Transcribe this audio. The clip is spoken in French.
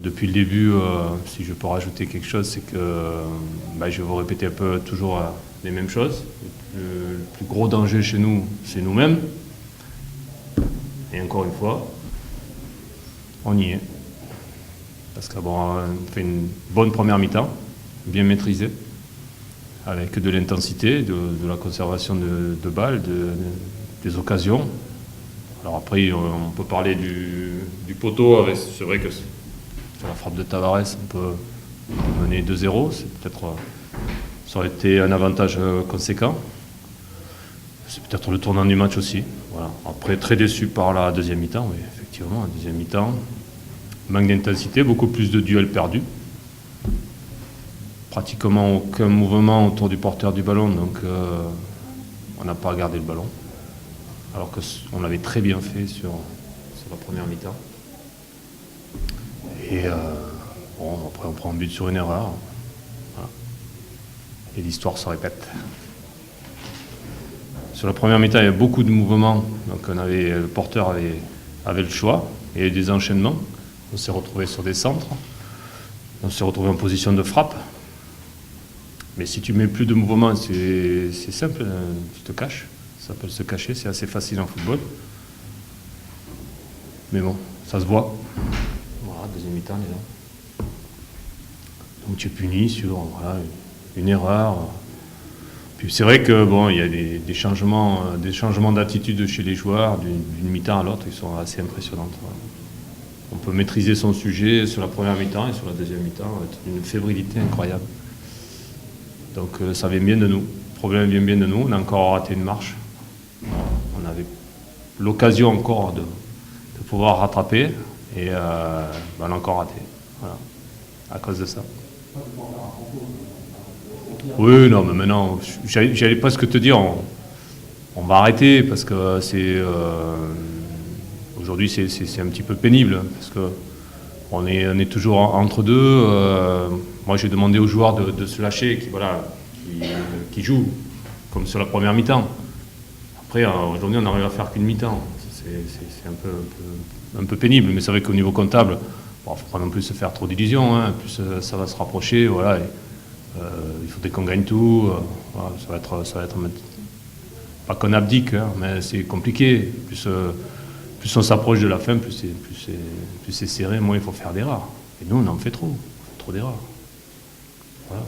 Depuis le début, si je peux rajouter quelque chose, c'est que je vais vous répéter un peu toujours les mêmes choses. Le plus gros danger chez nous, c'est nous-mêmes. Et encore une fois, on y est. Parce qu'on fait une bonne première mi-temps, bien maîtrisée, avec de l'intensité, de la conservation de balles, des occasions. Alors après, on peut parler du poteau. C'est vrai que sur la frappe de Tavares, on peut mener 2-0. Ça aurait été un avantage conséquent. C'est peut-être le tournant du match aussi. Voilà. Après, très déçu par la deuxième mi-temps, oui, effectivement, la deuxième mi-temps. Manque d'intensité, beaucoup plus de duels perdus. Pratiquement aucun mouvement autour du porteur du ballon, donc on n'a pas gardé le ballon. Alors qu'on l'avait très bien fait sur la première mi-temps. Et après on prend un but sur une erreur. Voilà. Et l'histoire se répète. Sur la première mi-temps, il y avait beaucoup de mouvements. Donc le porteur avait le choix et des enchaînements. On s'est retrouvé sur des centres. On s'est retrouvé en position de frappe. Mais si tu mets plus de mouvements, c'est simple, tu te caches. Ça s'appelle se cacher, c'est assez facile en football. Mais bon, ça se voit. Voilà, deuxième mi-temps, les gens. Donc tu es puni sur une erreur. Puis c'est vrai que il y a des changements d'attitude chez les joueurs d'une mi-temps à l'autre, qui sont assez impressionnants. On peut maîtriser son sujet sur la première mi-temps et sur la deuxième mi-temps avec une fébrilité incroyable. Donc ça vient bien de nous. Le problème vient bien de nous. On a encore raté une marche. On avait l'occasion encore de pouvoir rattraper et on l'a encore raté. Voilà. À cause de ça. Oui, non, mais maintenant, j'allais presque te dire, on va arrêter parce que aujourd'hui c'est un petit peu pénible parce que on est toujours entre deux. Moi, j'ai demandé aux joueurs de se lâcher, qui jouent comme sur la première mi-temps. Après, aujourd'hui, on n'arrive à faire qu'une mi-temps. C'est un peu pénible, mais c'est vrai qu'au niveau comptable, il ne faut pas non plus se faire trop d'illusions. Plus ça va se rapprocher, voilà. Il faudrait qu'on gagne tout. Voilà, ça va être pas qu'on abdique, mais c'est compliqué. Plus on s'approche de la fin, plus c'est serré, moins il faut faire d'erreurs. Et nous, on en fait trop. On fait trop d'erreurs. Voilà.